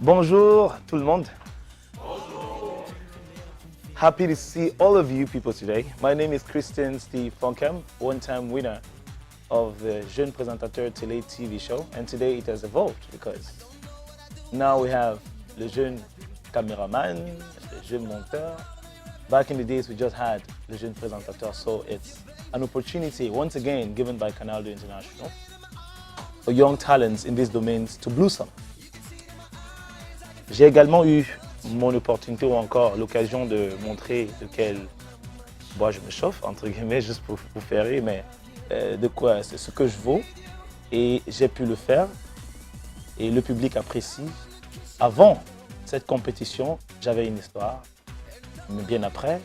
Bonjour tout le monde. Bonjour. Happy to see all of you people today. My name is Christian Steve Fonkem, one-time winner of the Jeune Présentateur Télé TV show. And today it has evolved because now we have le jeune cameraman, le jeune monteur. Back in the days we just had le jeune présentateur, so it's an opportunity once again given by Canal 2 International for young talents in these domains to blossom. J'ai également eu mon opportunité ou encore l'occasion de montrer de quel bois je me chauffe, entre guillemets, juste pour vous faire rire, mais de quoi c'est ce que je vaux. Et j'ai pu le faire et le public apprécie. Avant cette compétition, j'avais une histoire, mais bien après,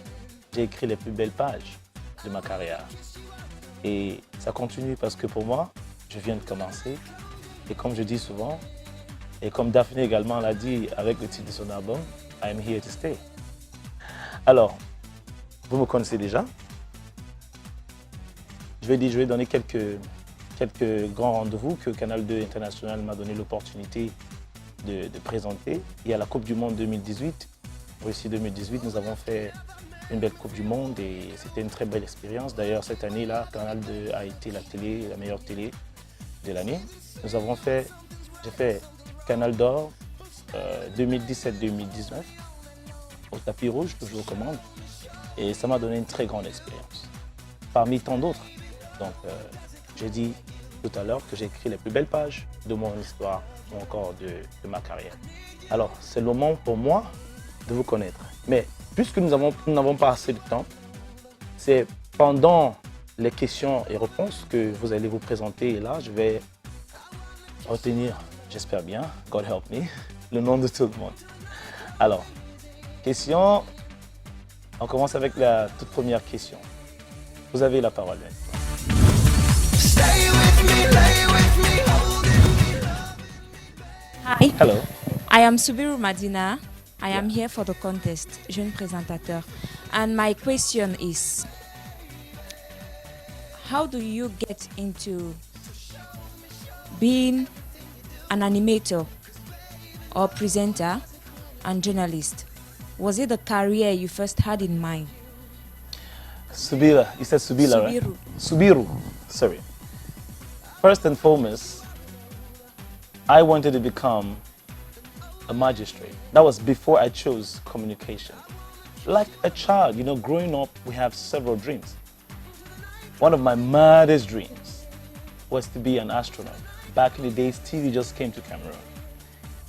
j'ai écrit les plus belles pages de ma carrière. Et ça continue parce que pour moi, je viens de commencer. Et comme je dis souvent, et comme Daphné également l'a dit avec le titre de son album, I'm here to stay. Alors, vous me connaissez déjà. Je vais donner quelques grands rendez-vous que Canal 2 International m'a donné l'opportunité de présenter. Il y a la Coupe du Monde 2018. Russie 2018, nous avons fait une belle Coupe du Monde et c'était une très belle expérience. D'ailleurs, cette année-là, Canal 2 a été la meilleure télé de l'année. J'ai fait Canal d'Or 2017-2019 au tapis rouge que je recommande et ça m'a donné une très grande expérience parmi tant d'autres. Donc j'ai dit tout à l'heure que j'ai écrit les plus belles pages de mon histoire ou encore de ma carrière. Alors c'est le moment pour moi de vous connaître, mais puisque nous n'avons pas assez de temps, c'est pendant les questions et réponses que vous allez vous présenter et là je vais retenir, j'espère bien, God help me, le nom de tout le monde. Alors, question, on commence avec la toute première question. Vous avez la parole maintenant. Hi. Hello. I am Subiru Madina. I am here for the contest, Jeune Présentateur. And my question is, how do you get into being an animator or presenter and journalist? Was it the career you first had in mind? Subira, you said Subila, right? Subiru, sorry. First and foremost, I wanted to become a magistrate. That was before I chose communication. Like a child, you know, growing up, we have several dreams. One of my maddest dreams was to be an astronaut. Back in the days, TV just came to Cameroon.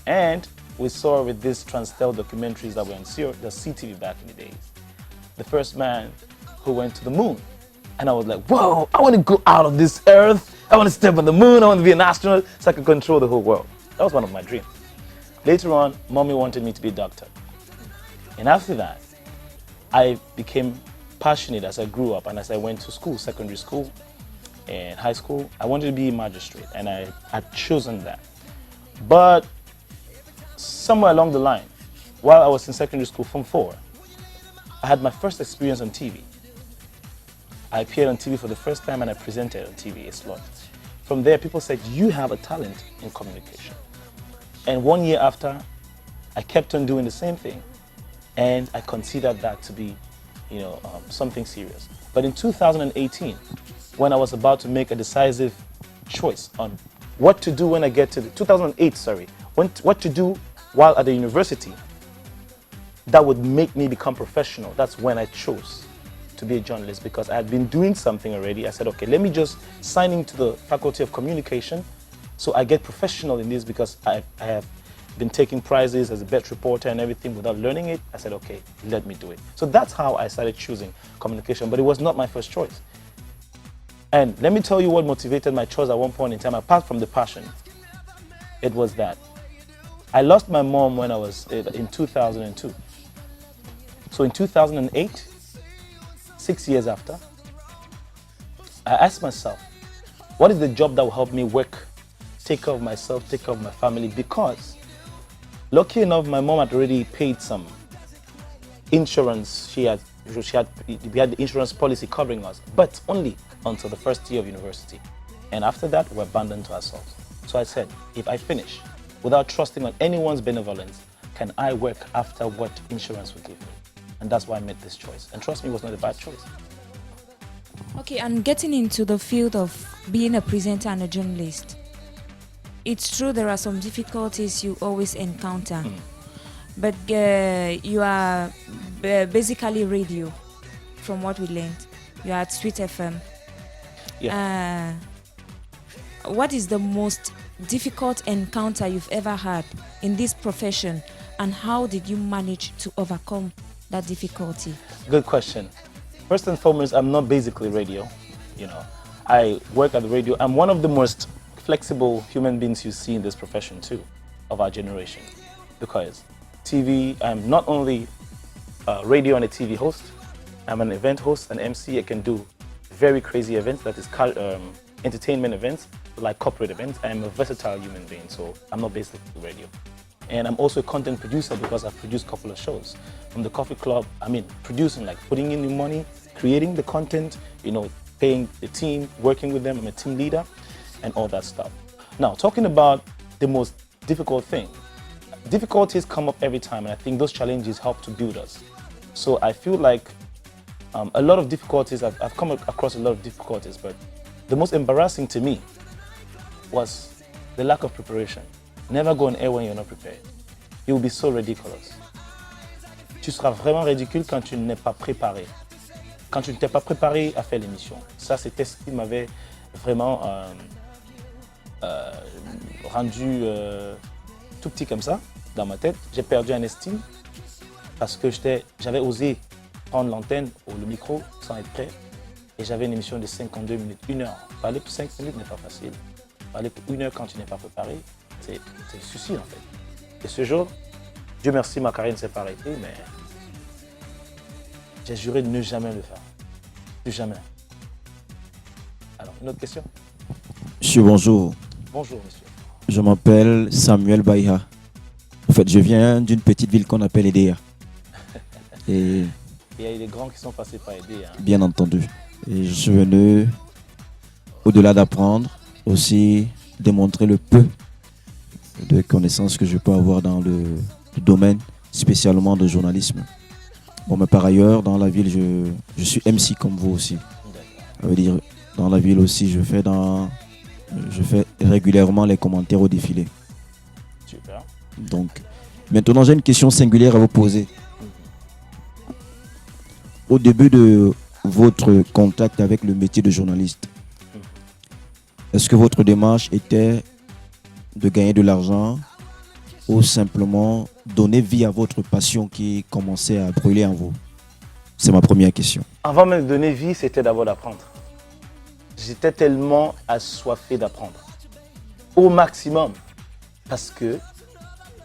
And we saw with these Transtel documentaries that were on the CTV back in the days, the first man who went to the moon. And I was like, whoa, I want to go out of this earth. I want to step on the moon. I want to be an astronaut so I can control the whole world. That was one of my dreams. Later on, mommy wanted me to be a doctor. And after that, I became passionate as I grew up and as I went to school, secondary school, in high school, I wanted to be a magistrate and I had chosen that. But somewhere along the line, while I was in secondary school, Form 4, I had my first experience on TV. I appeared on TV for the first time and I presented on TV a slot. From there, people said, you have a talent in communication. And 1 year after, I kept on doing the same thing and I considered that to be, something serious. But in 2018, when I was about to make a decisive choice on what to do when I get to 2008, what to do while at the university that would make me become professional. That's when I chose to be a journalist because I had been doing something already. I said, okay, let me just sign into the Faculty of Communication so I get professional in this because I have been taking prizes as a best reporter and everything without learning it. I said, okay, let me do it. So that's how I started choosing communication, but it was not my first choice. And let me tell you what motivated my choice at one point in time, apart from the passion. It was that I lost my mom when I was in 2002. So in 2008, 6 years after, I asked myself, what is the job that will help me work, take care of myself, take care of my family? Because lucky enough, my mom had already paid some insurance. We had the insurance policy covering us, but only until the first year of university. And after that, we were abandoned to ourselves. So I said, if I finish, without trusting on anyone's benevolence, can I work after what insurance would give me? And that's why I made this choice. And trust me, it was not a bad choice. Okay, and getting into the field of being a presenter and a journalist, it's true there are some difficulties you always encounter, but you are basically radio, from what we learned. You are at Sweet FM. Yeah. What is the most difficult encounter you've ever had in this profession, and how did you manage to overcome that difficulty? Good question. First and foremost, I'm not basically radio. I work at the radio. I'm one of the most flexible human beings you see in this profession too, of our generation. Because TV, I'm not only a radio and a TV host, I'm an event host, an MC. I can do very crazy events, that is entertainment events, like corporate events. I am a versatile human being, so I'm not basically radio. And I'm also a content producer because I've produced a couple of shows. From the Coffee Club, producing, like putting in the money, creating the content, paying the team, working with them. I'm a team leader and all that stuff. Now, talking about the most difficult thing. Difficulties come up every time, and I think those challenges help to build us. So I feel like a lot of difficulties, I've come across a lot of difficulties, but the most embarrassing to me was the lack of preparation. Never go on air when you're not prepared. It will be so ridiculous. Tu seras vraiment ridicule quand tu n'es pas préparé. Quand tu ne t'es pas préparé à faire l'émission. Ça, c'était ce qui m'avait vraiment rendu tout petit comme ça, dans ma tête. J'ai perdu en estime parce que j'avais osé prendre l'antenne ou le micro sans être prêt. Et j'avais une émission de 52 minutes, 1 heure. Parler pour 5 minutes n'est pas facile. Parler pour 1 heure quand tu n'es pas préparé, c'est suicide en fait. Et ce jour, Dieu merci, ma carrière ne s'est pas arrêtée, mais j'ai juré de ne jamais le faire. Plus jamais. Alors, une autre question? Monsieur, bonjour. Bonjour, monsieur. Je m'appelle Samuel Baïha. En fait, je viens d'une petite ville qu'on appelle Edea. Et il y a des grands qui sont passés par Edea. Bien entendu. Et je suis venu, au-delà d'apprendre, aussi démontrer le peu de connaissances que je peux avoir dans le domaine, spécialement de journalisme. Bon, mais par ailleurs, dans la ville, je suis MC comme vous aussi. Ça veut dire, dans la ville aussi, je fais régulièrement les commentaires au défilé. Super. Donc, maintenant, j'ai une question singulière à vous poser. Au début de votre contact avec le métier de journaliste, est-ce que votre démarche était de gagner de l'argent ou simplement donner vie à votre passion qui commençait à brûler en vous? C'est ma première question. Avant même de donner vie, c'était d'abord d'apprendre. J'étais tellement assoiffé d'apprendre. Au maximum. Parce que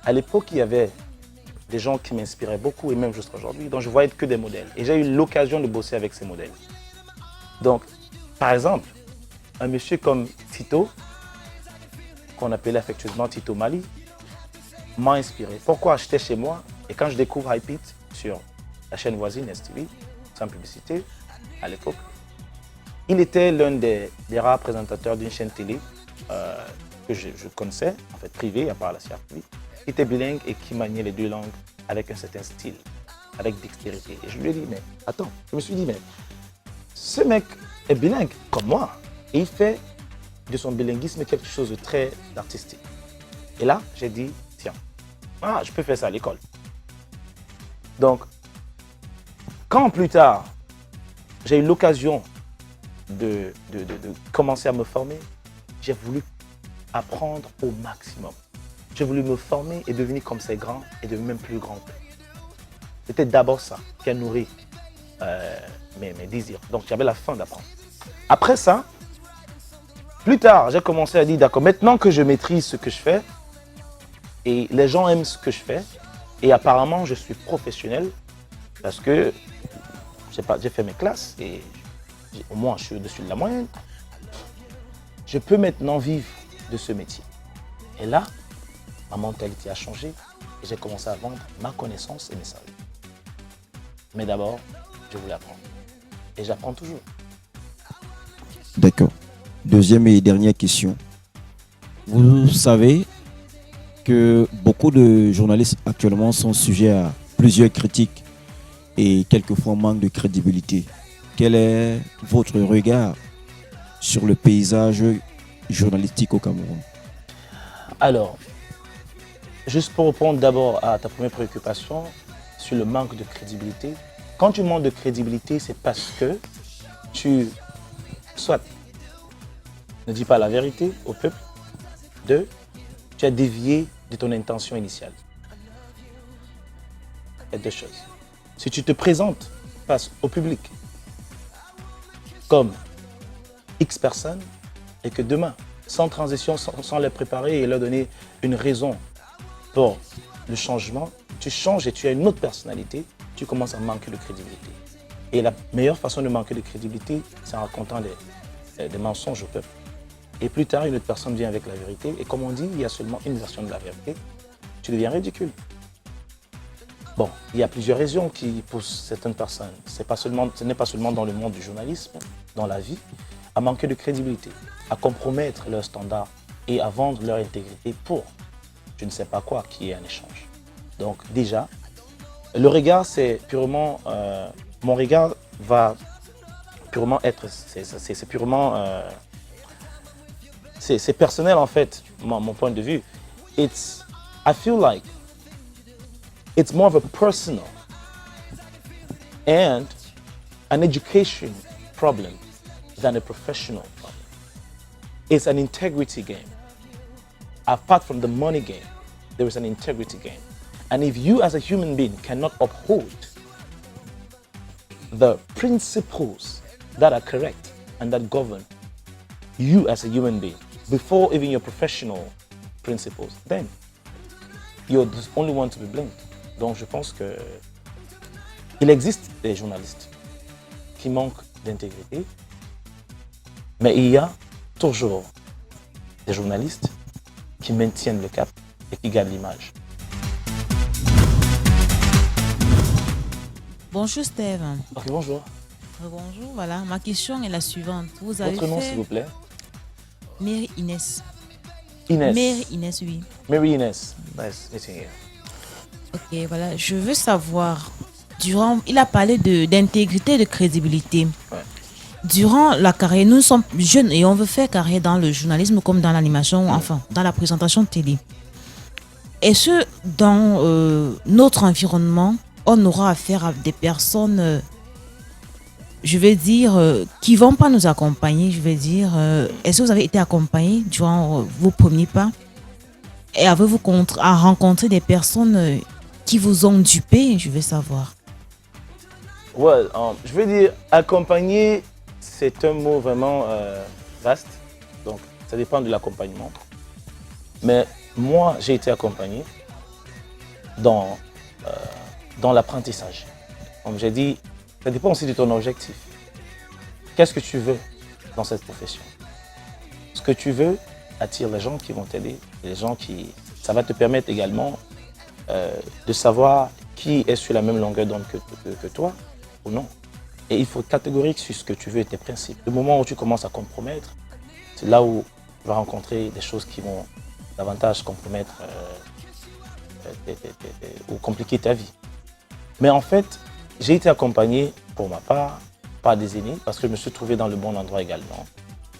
à l'époque, il y avait des gens qui m'inspiraient beaucoup, et même jusqu'à aujourd'hui, dont je voyais que des modèles. Et j'ai eu l'occasion de bosser avec ces modèles. Donc, par exemple, un monsieur comme Tito, qu'on appelait affectueusement Tito Mali, m'a inspiré. Pourquoi j'étais chez moi, et quand je découvre Hype It sur la chaîne voisine STV, sans publicité, à l'époque, il était l'un des rares présentateurs d'une chaîne télé que je connaissais, en fait privée, à part la CRTV, qui était bilingue et qui maniait les 2 langues avec un certain style, avec dextérité. Et je lui ai dit, mais attends, je me suis dit, mais ce mec est bilingue comme moi, et il fait de son bilinguisme quelque chose de très artistique. Et là, j'ai dit, tiens, je peux faire ça à l'école. Donc, quand plus tard, j'ai eu l'occasion de commencer à me former, j'ai voulu apprendre au maximum. J'ai voulu me former et devenir comme ces grands et devenir même plus grand. C'était d'abord ça qui a nourri mes désirs. Donc j'avais la faim d'apprendre. Après ça, plus tard, j'ai commencé à dire, d'accord, maintenant que je maîtrise ce que je fais, et les gens aiment ce que je fais, et apparemment je suis professionnel, parce que j'ai fait mes classes, et au moins je suis au-dessus de la moyenne, je peux maintenant vivre de ce métier. Et là, ma mentalité a changé et j'ai commencé à vendre ma connaissance et mes services. Mais d'abord, je voulais apprendre. Et j'apprends toujours. D'accord. Deuxième et dernière question. Vous savez que beaucoup de journalistes actuellement sont sujets à plusieurs critiques et quelquefois manquent de crédibilité. Quel est votre regard sur le paysage journalistique au Cameroun? Alors, juste pour répondre d'abord à ta première préoccupation sur le manque de crédibilité. Quand tu manques de crédibilité, c'est parce que tu, soit, ne dis pas la vérité au peuple, deux, tu as dévié de ton intention initiale. Il y a deux choses. Si tu te présentes face au public comme X personnes et que demain, sans transition, sans les préparer et leur donner une raison pour le changement, tu changes et tu as une autre personnalité, tu commences à manquer de crédibilité. Et la meilleure façon de manquer de crédibilité, c'est en racontant des mensonges au peuple. Et plus tard, une autre personne vient avec la vérité. Et comme on dit, il y a seulement une version de la vérité. Tu deviens ridicule. Bon, il y a plusieurs raisons qui poussent certaines personnes. Ce n'est pas seulement dans le monde du journalisme, dans la vie, à manquer de crédibilité, à compromettre leurs standards et à vendre leur intégrité pour je ne sais pas quoi qui est un échange. Donc déjà, le regard, c'est purement... mon regard va purement être... C'est purement... c'est personnel en fait, mon point de vue. I feel like it's more of a personal and an education problem than a professional problem. It's an integrity game. Apart from the money game, there is an integrity game. And if you as a human being cannot uphold the principles that are correct and that govern you as a human being, before even your professional principles, then you're the only one to be blamed. Donc je pense que il existe des journalistes qui manquent d'intégrité, mais il y a toujours des journalistes qui maintiennent le cap et qui gardent l'image. Bonjour Steve. Ok, bonjour. Bonjour, voilà. Ma question est la suivante. Vous avez Votre nom, fait s'il vous plaît? Mary Inès. Inès. Mary Inès, oui. Mary Inès. Nice meeting you. Ok, voilà. Je veux savoir, il a parlé d'intégrité et de crédibilité. Ouais. Durant la carrière, nous sommes jeunes et on veut faire carrière dans le journalisme comme dans l'animation, enfin, dans la présentation télé. Est-ce que dans notre environnement, on aura affaire à des personnes, je vais dire, qui ne vont pas nous accompagner, je vais dire, est-ce que vous avez été accompagné durant vos premiers pas? Et avez-vous rencontré des personnes qui vous ont dupé, je veux savoir? Well, je veux dire, accompagner, c'est un mot vraiment vaste. Donc, ça dépend de l'accompagnement. Mais moi, j'ai été accompagné dans l'apprentissage. Comme j'ai dit, ça dépend aussi de ton objectif. Qu'est-ce que tu veux dans cette profession? Ce que tu veux attire les gens qui vont t'aider. Les gens qui... Ça va te permettre également de savoir qui est sur la même longueur d'onde que toi ou non. Et il faut être catégorique sur ce que tu veux et tes principes. Le moment où tu commences à compromettre, c'est là où tu vas rencontrer des choses qui vont davantage compromettre ou compliquer ta vie. Mais en fait, j'ai été accompagné pour ma part par des aînés parce que je me suis trouvé dans le bon endroit également,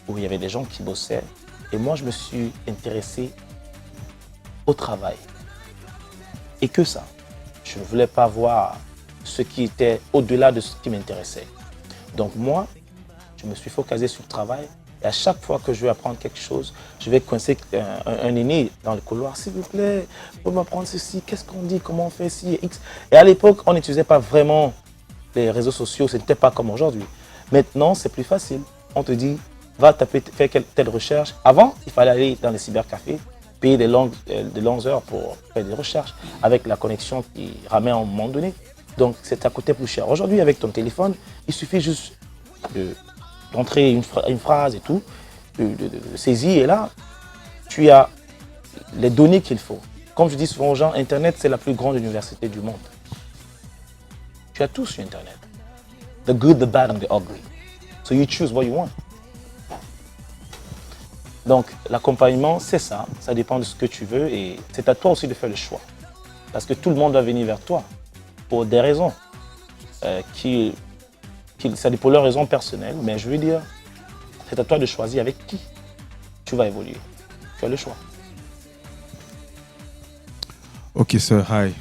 où il y avait des gens qui bossaient. Et moi, je me suis intéressé au travail. Et que ça. Je ne voulais pas voir ce qui était au-delà de ce qui m'intéressait. Donc moi, je me suis focalisé sur le travail. Et à chaque fois que je veux apprendre quelque chose, je vais coincer un aîné dans le couloir. S'il vous plaît, vous m'apprendre ceci, qu'est-ce qu'on dit, comment on fait ci, X. Et à l'époque, on n'utilisait pas vraiment les réseaux sociaux, ce n'était pas comme aujourd'hui. Maintenant, c'est plus facile. On te dit, va taper, faire telle recherche. Avant, il fallait aller dans les cybercafés, payer de longues heures pour faire des recherches avec la connexion qui ramait à un moment donné. Donc, ça coûtait plus cher. Aujourd'hui, avec ton téléphone, il suffit juste d'entrer une phrase et tout, de saisir. Et là, tu as les données qu'il faut. Comme je dis souvent aux gens, Internet, c'est la plus grande université du monde. Tu as tout sur Internet. The good, the bad and the ugly. So you choose what you want. Donc, l'accompagnement, c'est ça. Ça dépend de ce que tu veux et c'est à toi aussi de faire le choix. Parce que tout le monde va venir vers toi pour des raisons. Ça pour leurs raisons personnelles, mais je veux dire, c'est à toi de choisir avec qui tu vas évoluer. Tu as le choix. Okay, sir. Hi.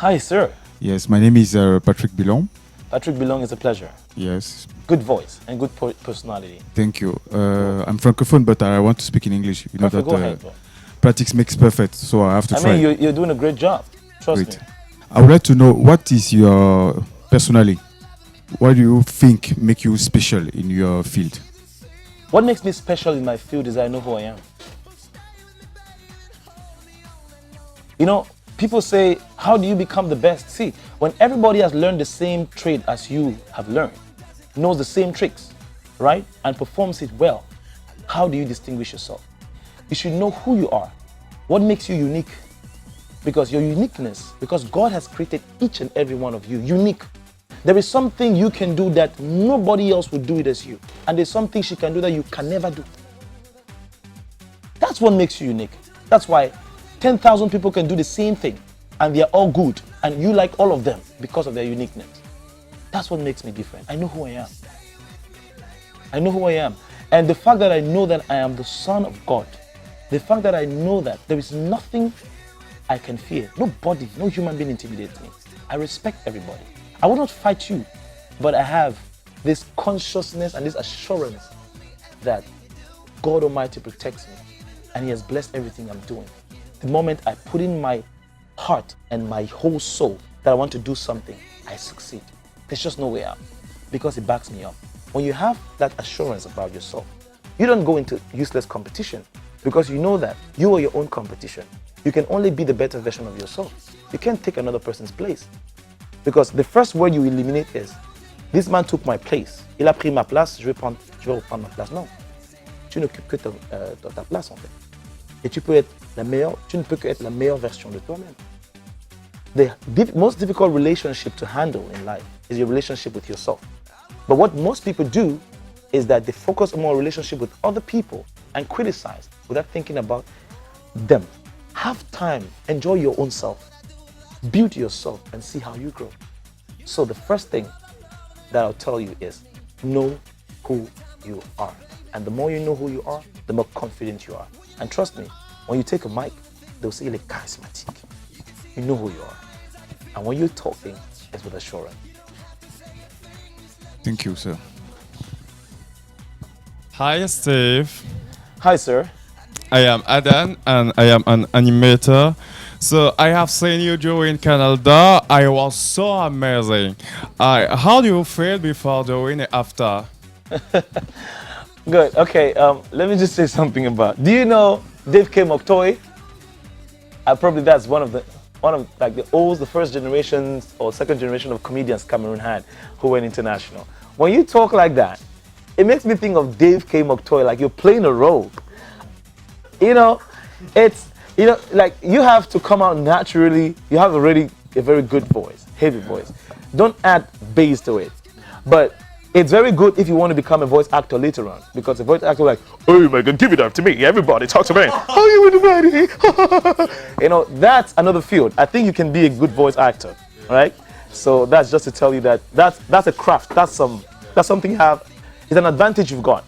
Hi, sir. Yes, my name is Patrick Bilon. Patrick Bilong, is a pleasure. Yes, Good voice and good personality. thank you. I'm francophone, but I want to speak in English. You know Perfect, that go ahead, bro. practice makes perfect, so I have to I try. mean, you're doing a great job. Trust Great. me. I would like to know what is your personally. What do you think make you special in your field? What makes me special in my field is I know who I am. You know, people say, how do you become the best? See, when everybody has learned the same trade as you have learned, knows the same tricks, right, and performs it well, how do you distinguish yourself? You should know who you are. What makes you unique? Because your uniqueness, because God has created each and every one of you unique. There is something you can do that nobody else would do it as you. And there's something she can do that you can never do. That's what makes you unique. That's why 10,000 people can do the same thing and they're all good and you like all of them because of their uniqueness. That's what makes me different. I know who I am. I know who I am. And the fact that I know that I am the Son of God, the fact that I know that there is nothing I can fear, nobody, no human being intimidates me. I respect everybody. I will not fight you, but I have this consciousness and this assurance that God Almighty protects me and He has blessed everything I'm doing. The moment I put in my heart and my whole soul that I want to do something, I succeed. There's just no way out because it backs me up. When you have that assurance about yourself, you don't go into useless competition because you know that you are your own competition. You can only be the better version of yourself. You can't take another person's place. Because the first word you eliminate is, this man took my place. Il a pris ma place, je vais reprendre ma place. Non. Tu n'occupes que ta place en fait. Et tu ne peux que être la meilleure version de toi-même. The most difficult relationship to handle in life is your relationship with yourself. But what most people do is that they focus on more relationship with other people and criticize without thinking about them. Have time, enjoy your own self, build yourself and see how you grow. So the first thing that I'll tell you is know who you are. And the more you know who you are, the more confident you are. And trust me, when you take a mic, they'll say you're charismatic. You know who you are. And when you're talking, it's with assurance. Thank you, sir. Hi, Steve. Hi, sir. I am Adan and I am an animator. So I have seen you doing Canada. I was so amazing. How do you feel before doing it after? Good. Okay. Let me just say something about. Do you know Dave K. Moktoy? Probably that's one of the first generations or second generation of comedians Cameroon had who went international. When you talk like that, it makes me think of Dave K. Moktoy, like you're playing a role. Like you have to come out naturally. You have already a very good voice, heavy voice. Don't add bass to it. But it's very good if you want to become a voice actor later on, because a voice actor like, oh my God, give it up to me. Everybody talk to me. How you everybody? That's another field. I think you can be a good voice actor, right? So that's just to tell you that that's a craft. That's something you have. It's an advantage you've got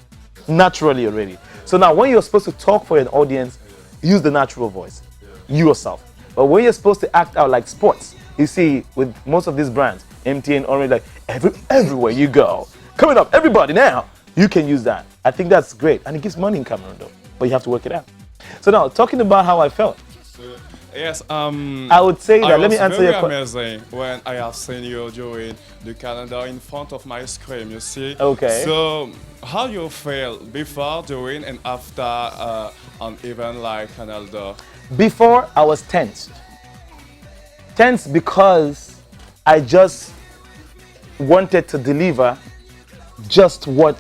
naturally already. So now when you're supposed to talk for an audience, use the natural voice, yourself. But when you're supposed to act out like sports, you see with most of these brands, MTN, Orange, like everywhere you go, coming up, everybody now, you can use that. I think that's great. And it gives money in Cameroon though, but you have to work it out. So now, talking about how I felt. Yes, I would say that, let me answer your question. It was very amazing when I have seen you doing the Canada in front of my screen, you see. Okay. So, how you feel before doing and after an event like Canada? Before, I was tensed. Tense because I just wanted to deliver just what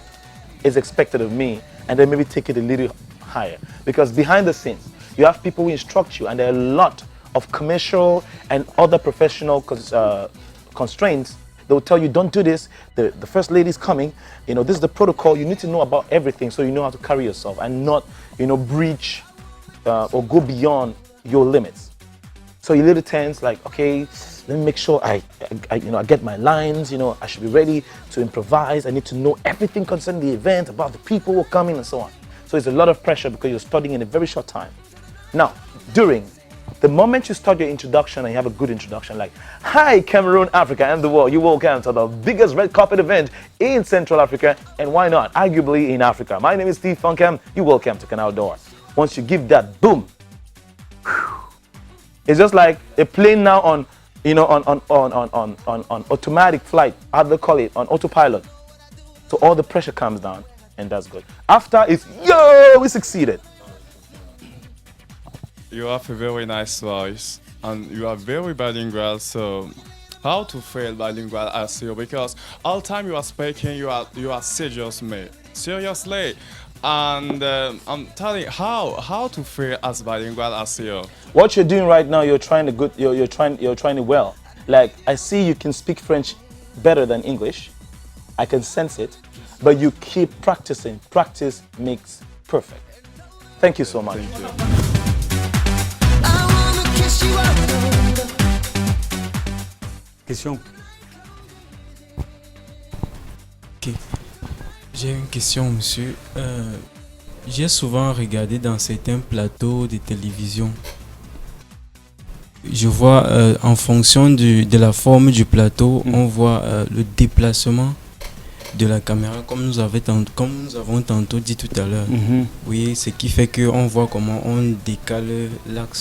is expected of me and then maybe take it a little higher. Because behind the scenes, you have people who instruct you, and there are a lot of commercial and other professional constraints They will tell you, don't do this. The first lady is coming. This is the protocol. You need to know about everything so you know how to carry yourself and not, breach or go beyond your limits. So you're a little tense, like, okay, let me make sure I get my lines. I should be ready to improvise. I need to know everything concerning the event, about the people who are coming and so on. So it's a lot of pressure because you're studying in a very short time. Now, the moment you start your introduction and you have a good introduction, like, hi, Cameroon, Africa, and the world, you're welcome to the biggest red carpet event in Central Africa, and why not, arguably in Africa. My name is Steve Funkem, you're welcome to Canal d'Or. Once you give that, boom, it's just like a plane now on automatic flight, how they call it, on autopilot. So all the pressure comes down, and that's good. After it's, yo, we succeeded. You have a very nice voice and you are very bilingual, so how to fail bilingual as you? Because all time you are speaking, you are serious, mate. Seriously. And I'm telling you how to fail as bilingual as you. What you're doing right now, you're trying it well. Like, I see you can speak French better than English. I can sense it, but you keep practicing. Practice makes perfect. Thank you so much. Thank you. Question. Ok. J'ai une question, monsieur. J'ai souvent regardé dans certains plateaux de télévision. Je vois en fonction de la forme du plateau, on voit le déplacement de la caméra, comme nous avons tantôt dit tout à l'heure. Oui, ce qui fait qu'on voit comment on décale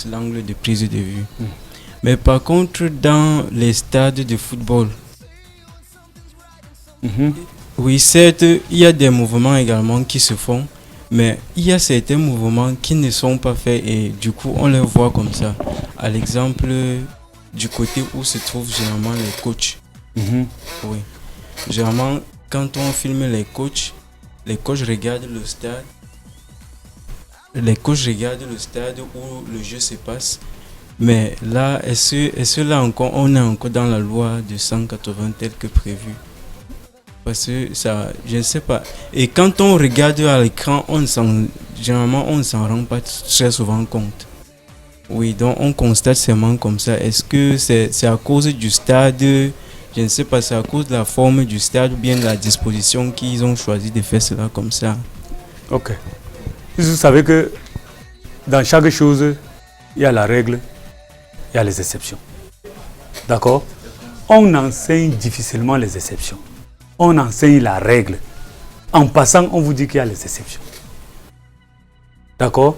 l'angle de prise de vue. Mais par contre, dans les stades de football, oui, certes, il y a des mouvements également qui se font, mais il y a certains mouvements qui ne sont pas faits et du coup, on les voit comme ça. À l'exemple du côté où se trouvent généralement les coachs. Oui. Généralement, quand on filme les coachs regardent le stade. Les coachs regardent le stade où le jeu se passe. Mais là, est-ce là encore, on est encore dans la loi de 180 tel que prévu? Parce que ça, je ne sais pas. Et quand on regarde à l'écran, généralement, on ne s'en rend pas très souvent compte. Oui, donc on constate seulement comme ça. Est-ce que c'est à cause du stade? Je ne sais pas, c'est à cause de la forme du stade ou bien de la disposition qu'ils ont choisi de faire cela comme ça. Ok. Vous savez que dans chaque chose, il y a la règle, il y a les exceptions. D'accord? On enseigne difficilement les exceptions. On enseigne la règle. En passant, on vous dit qu'il y a les exceptions. D'accord?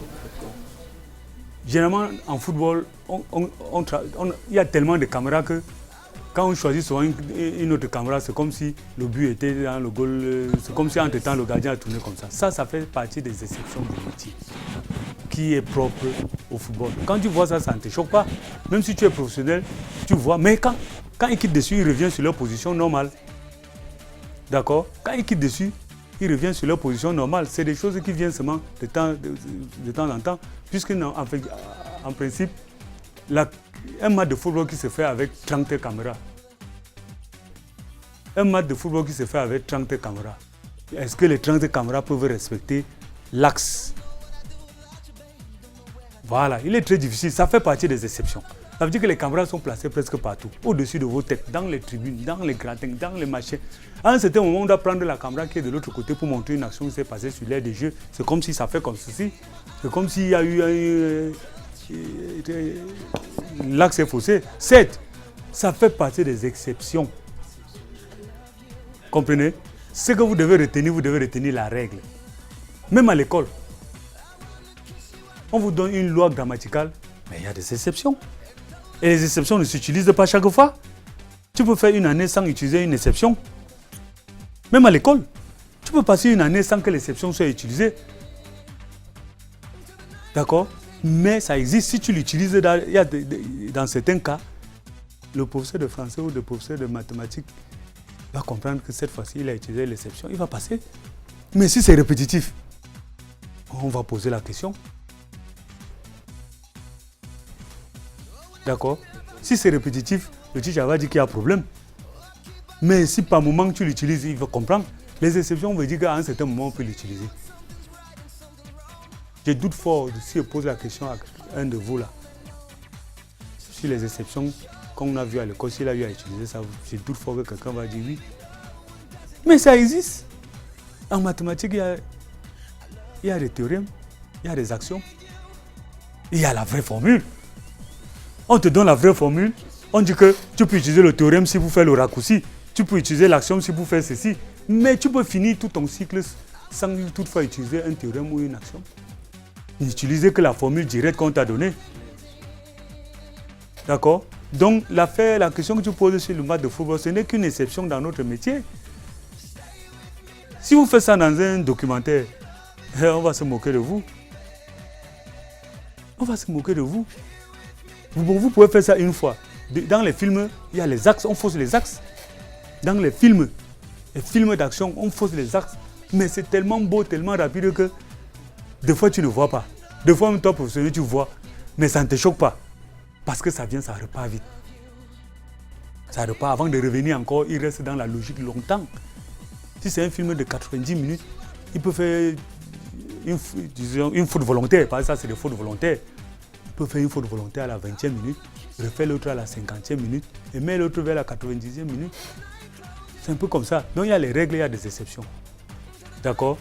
Généralement, en football, il y a tellement de caméras que quand on choisit souvent une autre caméra, c'est comme si le but était dans le goal, c'est comme si entre-temps le gardien a tourné comme ça. Ça fait partie des exceptions du métier qui est propre au football. Quand tu vois ça, ça ne te choque pas. Même si tu es professionnel, tu vois. Mais quand il quitte dessus, il revient sur leur position normale. D'accord? Quand il quitte dessus, il revient sur leur position normale. C'est des choses qui viennent seulement de temps en temps. Puisque en principe, un match de football qui se fait avec 30 caméras. Un match de football qui se fait avec 30 caméras. Est-ce que les 30 caméras peuvent respecter l'axe? Voilà, il est très difficile. Ça fait partie des exceptions. Ça veut dire que les caméras sont placées presque partout. Au-dessus de vos têtes, dans les tribunes, dans les gratins, dans les machins. À un certain moment, on doit prendre la caméra qui est de l'autre côté pour montrer une action qui s'est passée sur l'air des jeux. C'est comme si ça fait comme ceci. C'est comme s'il y a eu l'axe est faussé. Certes, ça fait partie des exceptions. Comprenez? Ce que vous devez retenir la règle. Même à l'école, on vous donne une loi grammaticale, mais il y a des exceptions. Et les exceptions ne s'utilisent pas chaque fois. Tu peux faire une année sans utiliser une exception. Même à l'école, tu peux passer une année sans que l'exception soit utilisée. D'accord? Mais ça existe. Si tu l'utilises, dans certains cas, le professeur de français ou le professeur de mathématiques va comprendre que cette fois-ci, il a utilisé l'exception. Il va passer. Mais si c'est répétitif, on va poser la question. D'accord? Si c'est répétitif, le teacher va dire qu'il y a un problème. Mais si par moment tu l'utilises, il va comprendre. Les exceptions veut dire qu'à un certain moment, on peut l'utiliser. Je doute fort si je pose la question à un de vous là. Sur les exceptions qu'on a vues à l'école, s'il a eu à utiliser ça, je doute fort que quelqu'un va dire oui. Mais ça existe. En mathématiques, il y a des théorèmes, il y a des actions. Il y a la vraie formule. On te donne la vraie formule. On dit que tu peux utiliser le théorème si vous faites le raccourci. Tu peux utiliser l'action si vous faites ceci. Mais tu peux finir tout ton cycle sans toutefois utiliser un théorème ou une action. N'utilisez que la formule directe qu'on t'a donnée. D'accord? Donc, la question que tu poses sur le match de football, ce n'est qu'une exception dans notre métier. Si vous faites ça dans un documentaire, on va se moquer de vous. On va se moquer de vous. Vous pouvez faire ça une fois. Dans les films, il y a les axes, on fausse les axes. Dans les films d'action, on fausse les axes. Mais c'est tellement beau, tellement rapide que des fois tu ne vois pas. Des fois même toi, professionnel, tu vois. Mais ça ne te choque pas. Parce que ça vient, ça repart vite. Ça repart. Avant de revenir encore, il reste dans la logique longtemps. Si c'est un film de 90 minutes, il peut faire une faute volontaire. Par exemple, ça c'est des fautes volontaires. Il peut faire une faute volontaire à la 20e minute, refaire l'autre à la 50e minute et mettre l'autre vers la 90e minute. C'est un peu comme ça. Donc il y a les règles, il y a des exceptions. D'accord?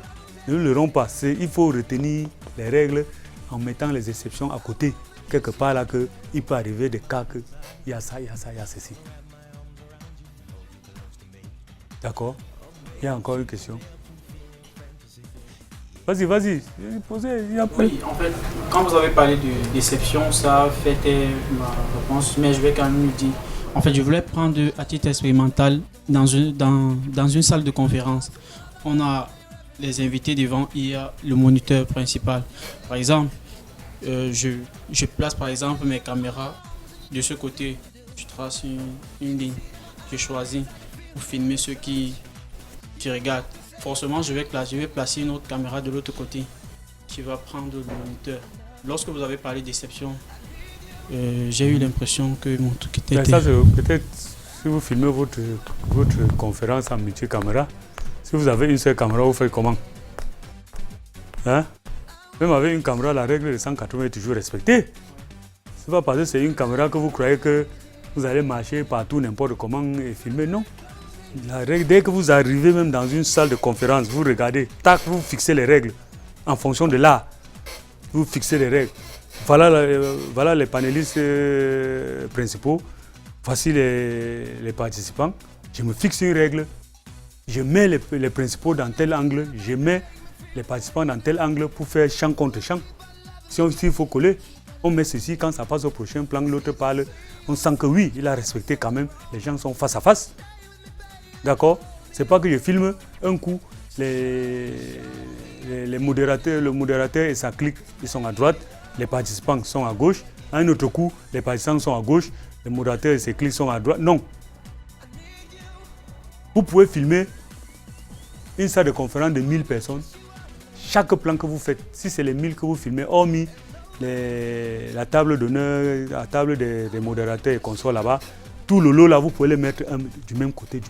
Ne le rend pas. Il faut retenir les règles en mettant les exceptions à côté. Quelque part là, il peut arriver des cas qu'il y a ça, il y a ça, il y a ceci. D'accord? Il y a encore une question. Vas-y, posez. Oui, en fait, quand vous avez parlé de déception, ça fait ma réponse, mais je vais quand même le dire. En fait, je voulais prendre à titre expérimental dans une salle de conférence. On a les invités devant, il y a le moniteur principal. Par exemple, je place par exemple mes caméras de ce côté. Je trace une ligne. Je choisis pour filmer ceux qui regardent. Forcément, je vais placer une autre caméra de l'autre côté qui va prendre le moniteur. Lorsque vous avez parlé de déception, j'ai eu l'impression que mon truc était... Ça, peut-être si vous filmez votre conférence en multi-caméra, si vous avez une seule caméra, vous faites comment? Hein? Même avec une caméra, la règle de 180 est toujours respectée. C'est pas parce que c'est une caméra que vous croyez que vous allez marcher partout, n'importe comment et filmer, non. La règle, dès que vous arrivez même dans une salle de conférence, vous regardez, tac, vous fixez les règles en fonction de là. Vous fixez les règles. Voilà les panélistes principaux. Voici les participants. Je me fixe une règle. Je mets les principaux dans tel angle. Je mets les participants dans tel angle pour faire champ contre champ. S'il faut coller, on met ceci. Quand ça passe au prochain plan, l'autre parle. On sent que oui, il a respecté quand même. Les gens sont face à face. D'accord? C'est pas que je filme un coup, les modérateurs, le modérateur et sa clique, ils sont à droite, les participants sont à gauche. Un autre coup, les participants sont à gauche, les modérateurs et ses clics sont à droite. Non. Vous pouvez filmer une salle de conférence de 1000 personnes. Chaque plan que vous faites, si c'est les 1000 que vous filmez, hormis la table d'honneur, la table des modérateurs et consorts là-bas, tout le lot là, vous pouvez les mettre du même côté.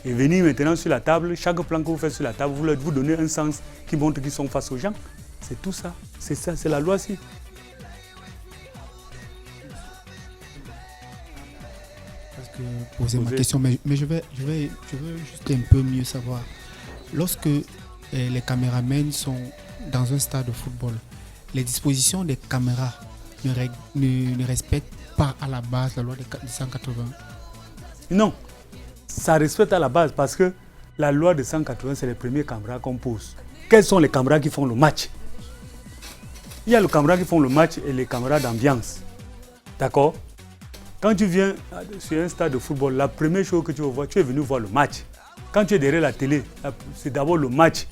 Et venir maintenant sur la table, chaque plan que vous faites sur la table, vous donnez un sens qui montre qu'ils sont face aux gens. C'est tout ça. C'est ça, c'est la loi aussi. Parce que poser ma question, mais je veux juste un peu mieux savoir. Lorsque les caméramens sont dans un stade de football, les dispositions des caméras ne respectent pas à la base la loi de 180. Non, ça respecte à la base parce que la loi de 180, c'est les premières caméras qu'on pose. Quelles sont les caméras qui font le match? Il y a les caméras qui font le match et les caméras d'ambiance. D'accord? Quand tu viens sur un stade de football, la première chose que tu vas voir, tu es venu voir le match. Quand tu es derrière la télé, c'est d'abord le match.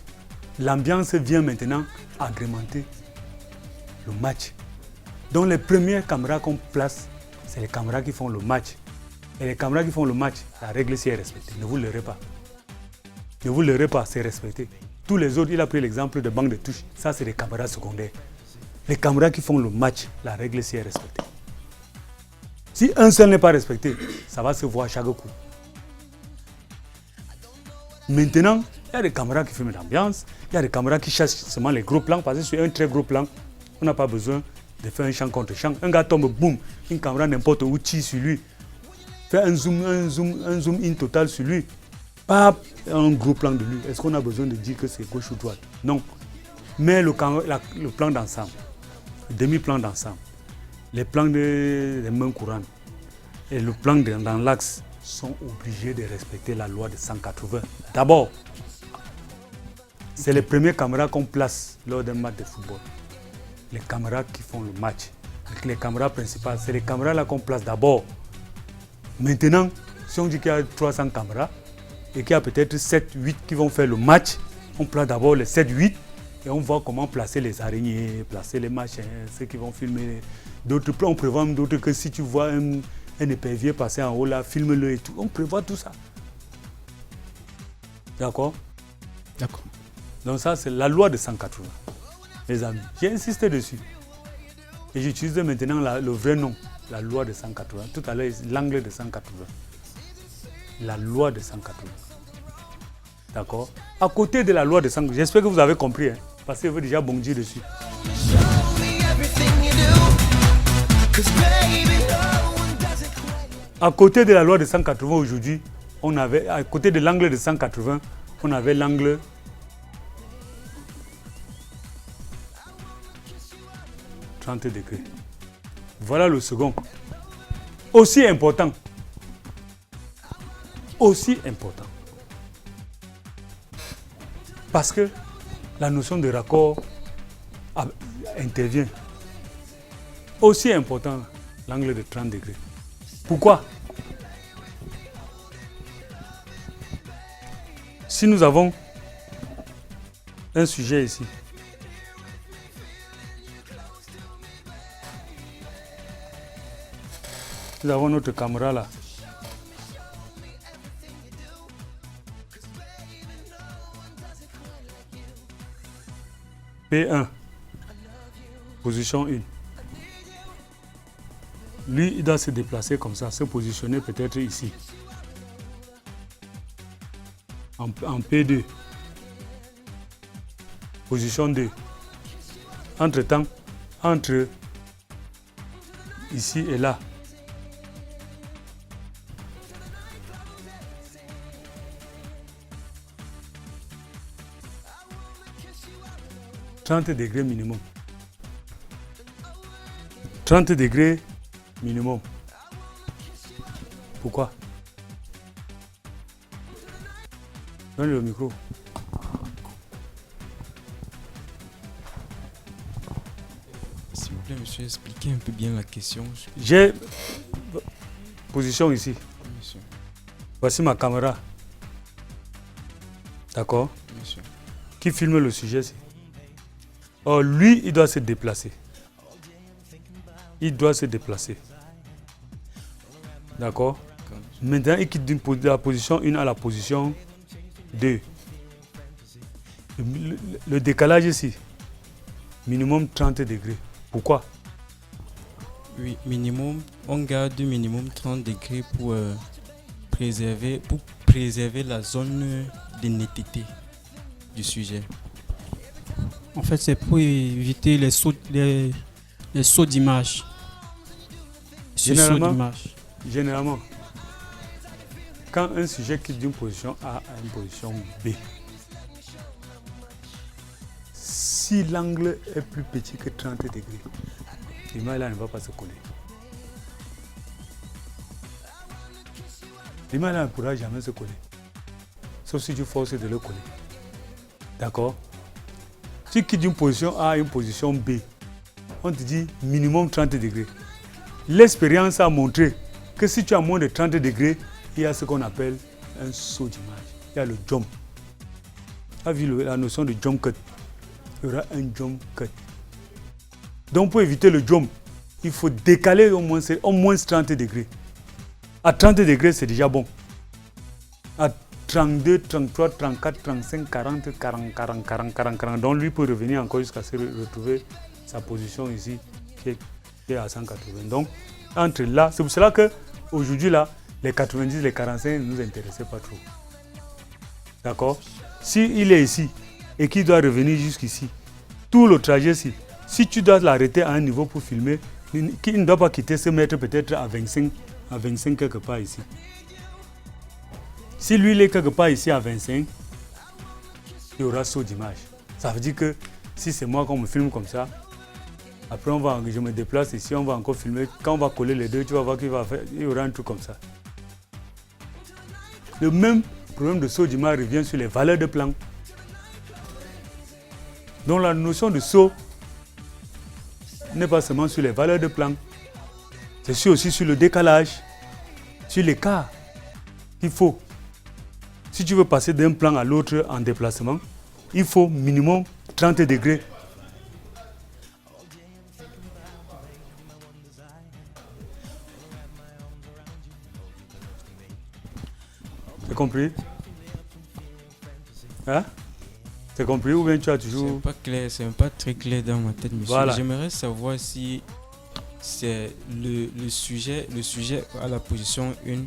L'ambiance vient maintenant agrémenter le match. Donc les premières caméras qu'on place, c'est les caméras qui font le match. Et les caméras qui font le match, la règle c'est respectée. Ne vous leurrez pas. Ne vous leurrez pas, c'est respecté. Tous les autres, il a pris l'exemple de banque de touche. Ça, c'est des caméras secondaires. Les caméras qui font le match, la règle c'est respectée. Si un seul n'est pas respecté, ça va se voir chaque coup. Maintenant, il y a des caméras qui filment l'ambiance, il y a des caméras qui cherchent seulement les gros plans, parce que sur un très gros plan, on n'a pas besoin de faire un champ contre champ. Un gars tombe, boum, une caméra n'importe où tire sur lui. Fait un zoom in total sur lui. Pas un gros plan de lui. Est-ce qu'on a besoin de dire que c'est gauche ou droite? Non. Mais le plan d'ensemble, le demi-plan d'ensemble, les plans des mains courantes et le plan dans l'axe sont obligés de respecter la loi de 180. D'abord, c'est les premières caméras qu'on place lors d'un match de football. Les caméras qui font le match. Les caméras principales, c'est les caméras là qu'on place d'abord. Maintenant, si on dit qu'il y a 300 caméras et qu'il y a peut-être 7, 8 qui vont faire le match, on place d'abord les 7, 8 et on voit comment placer les araignées, placer les machins, ceux qui vont filmer. D'autres plans, on prévoit même d'autres que si tu vois un épervier passer en haut là, filme-le et tout. On prévoit tout ça. D'accord? D'accord. Donc ça, c'est la loi de 180. Mes amis, j'ai insisté dessus. Et j'utilise maintenant le vrai nom, la loi de 180. Tout à l'heure, l'angle de 180. La loi de 180. D'accord? À côté de la loi de 180, j'espère que vous avez compris, hein, parce que vous avez déjà bondi dessus. À côté de la loi de 180 aujourd'hui, on avait, à côté de l'angle de 180, on avait l'angle 30 degrés. Voilà le second. Aussi important. Aussi important. Parce que la notion de raccord intervient. Aussi important, l'angle de 30 degrés. Pourquoi? Si nous avons un sujet ici, nous avons notre caméra là. P1, position 1. Lui, il doit se déplacer comme ça, se positionner peut-être ici. En P2, position 2. Entre-temps, entre ici et là, « 30 degrés minimum. 30 degrés minimum. Pourquoi? Donne le micro. S'il vous plaît, monsieur, expliquez un peu bien la question. J'ai position ici. Monsieur. Voici ma caméra. D'accord? Monsieur. Qui filme le sujet ici. Or, lui, il doit se déplacer. Il doit se déplacer. D'accord? Maintenant, il quitte de la position 1 à la position 2. Le décalage ici, minimum 30 degrés. Pourquoi? Oui, minimum, on garde minimum 30 degrés pour préserver la zone de netteté du sujet. En fait, c'est pour éviter les sauts d'image. Généralement, quand un sujet quitte d'une position A à une position B, si l'angle est plus petit que 30 degrés, l'image là ne va pas se coller. L'image là ne pourra jamais se coller. Sauf si tu forces de le coller. D'accord? Si tu quittes d'une position A à une position B, on te dit minimum 30 degrés. L'expérience a montré que si tu as moins de 30 degrés, il y a ce qu'on appelle un saut d'image. Il y a le jump. Tu as vu la notion de jump cut? Il y aura un jump cut. Donc pour éviter le jump, il faut décaler au moins 30 degrés. À 30 degrés, c'est déjà bon. À 32, 33, 34, 35, 40, 40. Donc lui peut revenir encore jusqu'à se retrouver sa position ici qui est à 180. Donc entre là. C'est pour cela qu'aujourd'hui, là, les 90, les 45 ne nous intéressaient pas trop. D'accord? S'il est ici et qu'il doit revenir jusqu'ici, tout le trajet, si tu dois l'arrêter à un niveau pour filmer, il ne doit pas quitter ce mètre peut-être à 25 quelque part ici. Si lui, il est quelque part ici à 25, il y aura saut d'image. Ça veut dire que si c'est moi qu'on me filme comme ça, après je me déplace ici, on va encore filmer. Quand on va coller les deux, tu vas voir qu'il y aura un truc comme ça. Le même problème de saut d'image revient sur les valeurs de plan. Donc la notion de saut n'est pas seulement sur les valeurs de plan, c'est aussi sur le décalage, sur l'écart qu'il faut. Si tu veux passer d'un plan à l'autre en déplacement, il faut minimum 30 degrés. C'est compris? Hein? C'est compris ou bien tu as toujours... C'est pas clair, c'est pas très clair dans ma tête, monsieur. Voilà. J'aimerais savoir si c'est le sujet à la position 1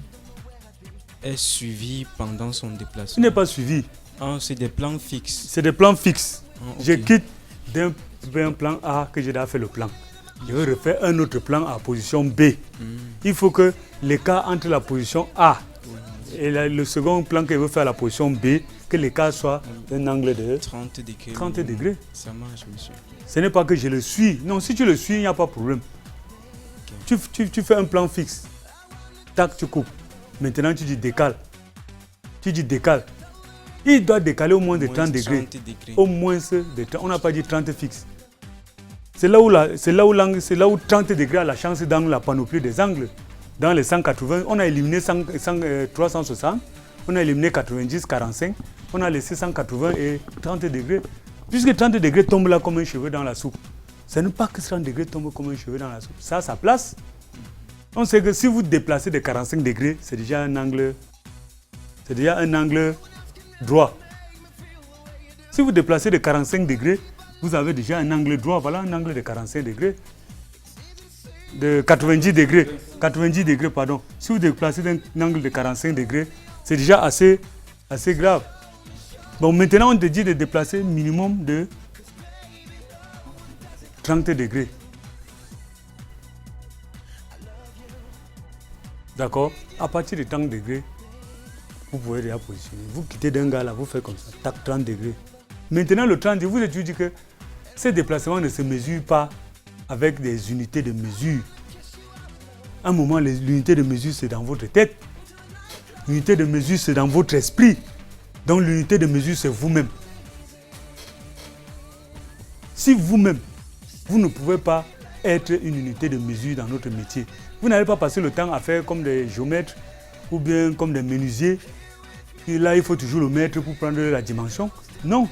est suivi pendant son déplacement. Il n'est pas suivi. Ah, c'est des plans fixes. C'est des plans fixes. Ah, ok. Je quitte d'un plan A que j'ai déjà fait le plan. Je vais refaire un autre plan à position B. Il faut que l'écart entre la position A et le second plan que je veux faire à la position B, que l'écart soit d'un angle de 30 degrés. 30 degrés. Ça marche, monsieur. Ce n'est pas que je le suis. Non, si tu le suis, il n'y a pas de problème. Okay. Tu fais un plan fixe. Tac, tu coupes. Maintenant, tu dis décale. Tu dis décale. Il doit décaler au moins de 30 degrés. Au moins de 30. On n'a pas dit 30 fixe. C'est là où 30 degrés a la chance dans la panoplie des angles. Dans les 180, on a éliminé 360, on a éliminé 90, 45, on a laissé 180 et 30 degrés. Puisque 30 degrés tombent là comme un cheveu dans la soupe. Ce n'est pas que 30 degrés tombent comme un cheveu dans la soupe. Ça a sa place. On sait que si vous déplacez de 45 degrés, c'est déjà un angle droit. Si vous déplacez de 45 degrés, vous avez déjà un angle droit. Voilà un angle de 45 degrés. De 90 degrés. 90 degrés, pardon. Si vous déplacez d'un angle de 45 degrés, c'est déjà assez grave. Bon, maintenant, on te dit de déplacer minimum de 30 degrés. D'accord? À partir de 30 degrés, vous pouvez déjà positionner. Vous quittez d'un gars là, vous faites comme ça, tac, 30 degrés. Maintenant, le 30 degrés, vous étudiez que ces déplacements ne se mesurent pas avec des unités de mesure. À un moment, l'unité de mesure, c'est dans votre tête. L'unité de mesure, c'est dans votre esprit. Donc, l'unité de mesure, c'est vous-même. Si vous-même, vous ne pouvez pas être une unité de mesure dans notre métier, vous n'allez pas passer le temps à faire comme des géomètres ou bien comme des menuisiers. Et là, il faut toujours le mettre pour prendre la dimension. Non.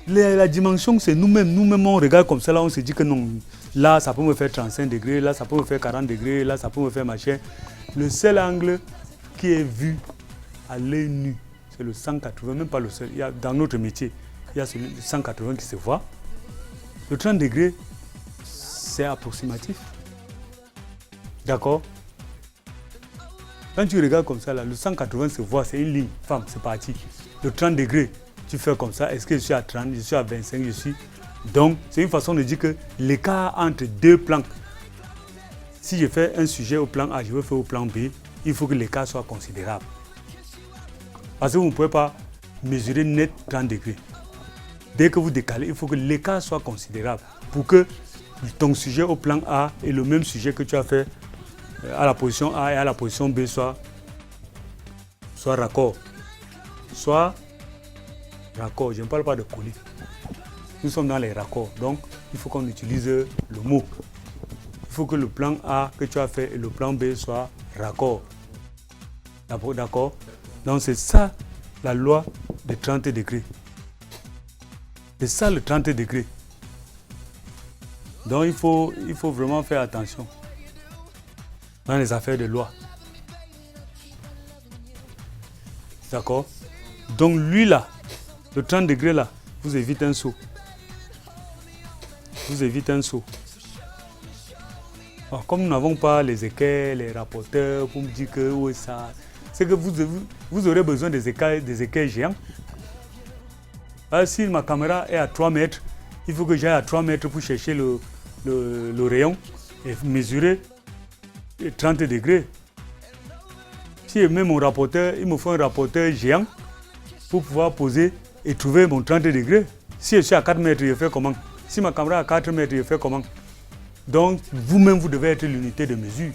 La dimension, c'est nous-mêmes. Nous-mêmes, on regarde comme ça, là, on se dit que non. Là, ça peut me faire 35 degrés, là, ça peut me faire 40 degrés, là, ça peut me faire machin. Le seul angle qui est vu à l'œil nu, c'est le 180, même pas le seul. Dans notre métier, il y a celui de 180 qui se voit. Le 30 degrés, c'est approximatif. D'accord? Quand tu regardes comme ça, là, le 180 se voit, c'est une ligne. Femme, c'est parti. Le 30 degrés, tu fais comme ça. Est-ce que je suis à 30, je suis à 25, je suis... Donc, c'est une façon de dire que l'écart entre deux plans, si je fais un sujet au plan A, je veux faire au plan B, il faut que l'écart soit considérable. Parce que vous ne pouvez pas mesurer net 30 degrés. Dès que vous décalez, il faut que l'écart soit considérable pour que ton sujet au plan A et le même sujet que tu as fait à la position A et à la position B soit raccord. Soit raccord, je ne parle pas de coller. Nous sommes dans les raccords, donc il faut qu'on utilise le mot. Il faut que le plan A que tu as fait et le plan B soient raccord. D'accord? Donc c'est ça la loi des 30 degrés. C'est ça le 30 degrés. Donc il faut vraiment faire attention dans les affaires de loi. D'accord? Donc lui là, le 30 degrés là, vous évitez un saut. Vous évitez un saut. Alors, comme nous n'avons pas les équerres, les rapporteurs pour me dire que où est ça, c'est que vous aurez besoin des équerres géants. Alors, si ma caméra est à 3 mètres, il faut que j'aille à 3 mètres pour chercher le rayon et mesurer 30 degrés. Si je mets mon rapporteur, il me faut un rapporteur géant pour pouvoir poser et trouver mon 30 degrés. Si je suis à 4 mètres, je fais comment? Si ma caméra est à 4 mètres, je fais comment? Donc, vous-même, vous devez être l'unité de mesure.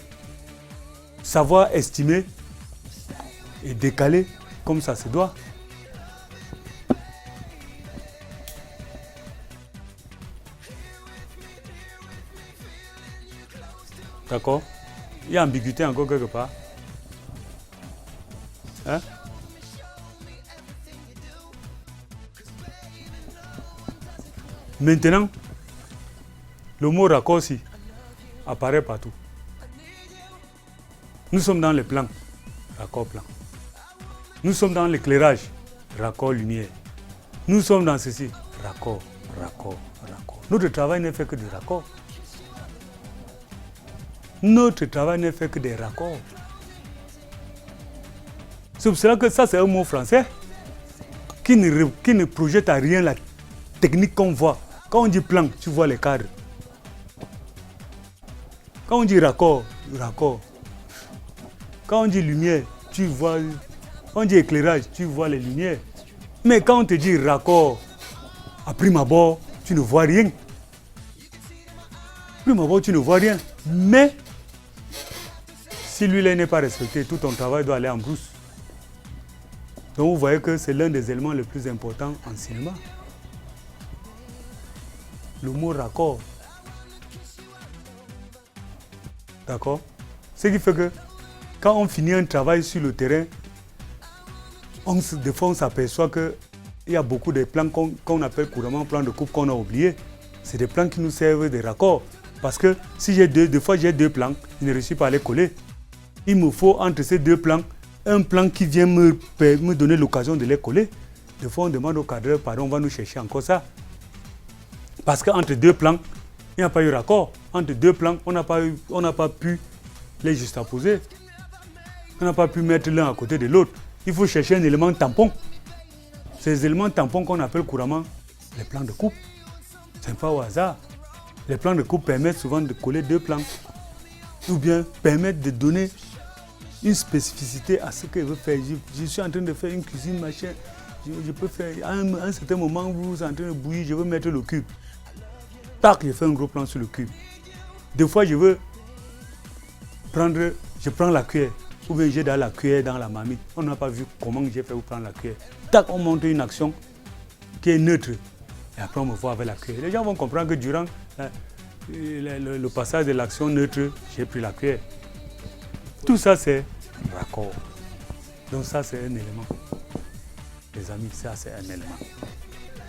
Savoir estimer et décaler comme ça se doit. D'accord? Il y a ambiguïté encore quelque part. Hein? Maintenant, le mot raccourci apparaît partout. Nous sommes dans les plans, raccord plan. Nous sommes dans l'éclairage, raccord lumière. Nous sommes dans ceci, raccord, raccord, raccord. Notre travail n'est fait que de raccords. Notre travail n'est fait que des raccords. C'est pour cela que ça, c'est un mot français qui ne projette à rien la technique qu'on voit. Quand on dit plan, tu vois les cadres. Quand on dit raccord, raccord. Quand on dit lumière, tu vois. Quand on dit éclairage, tu vois les lumières. Mais quand on te dit raccord, à prime abord, tu ne vois rien. À prime abord, tu ne vois rien. Mais si lui-là n'est pas respecté, tout ton travail doit aller en brousse. Donc vous voyez que c'est l'un des éléments les plus importants en cinéma. Le mot raccord. D'accord? Ce qui fait que quand on finit un travail sur le terrain, des fois on s'aperçoit qu'il y a beaucoup de plans qu'on appelle couramment plans de coupe qu'on a oubliés. C'est des plans qui nous servent de raccord. Parce que si j'ai des fois j'ai 2 plans, je ne réussis pas à les coller. Il me faut entre ces 2 plans, un plan qui vient me donner l'occasion de les coller. Des fois on demande au cadreur, pardon, on va nous chercher encore ça. Parce qu'entre 2 plans, il n'y a pas eu raccord. Entre 2 plans, on n'a pas pu les juxtaposer. On n'a pas pu mettre l'un à côté de l'autre. Il faut chercher un élément tampon. Ces éléments tampons qu'on appelle couramment les plans de coupe. Ce n'est pas au hasard. Les plans de coupe permettent souvent de coller 2 plans. Ou bien permettent de donner une spécificité à ce que je veux faire. Je suis en train de faire une cuisine, machin. Je peux faire, à un certain moment où vous êtes en train de bouillir, je veux mettre le cube. Tac, je fais un gros plan sur le cube. Des fois, je prends la cuillère. Ou bien j'ai dans la cuillère dans la marmite. On n'a pas vu comment j'ai fait pour prendre la cuillère. Tac, on monte une action qui est neutre. Et après, on me voit avec la cuillère. Les gens vont comprendre que durant le passage de l'action neutre, j'ai pris la cuillère. Tout ça, c'est raccord. Donc ça, c'est un élément. Les amis, ça, c'est un élément.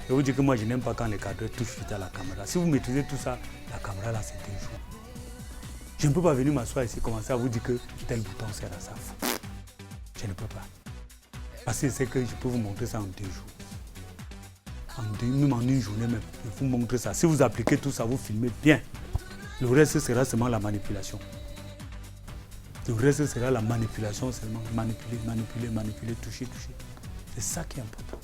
Je vous dis que moi, je n'aime pas quand les cadres touchent vite à la caméra. Si vous maîtrisez tout ça, la caméra, là, c'est un jour. Je ne peux pas venir m'asseoir ici et commencer à vous dire que tel bouton sert à ça. Je ne peux pas. Parce que c'est que je peux vous montrer ça en 2 jours. Même en une journée même, je vous montre ça. Si vous appliquez tout ça, vous filmez bien. Le reste sera seulement la manipulation. Le reste sera la manipulation seulement. Manipuler, toucher. C'est ça qui est important.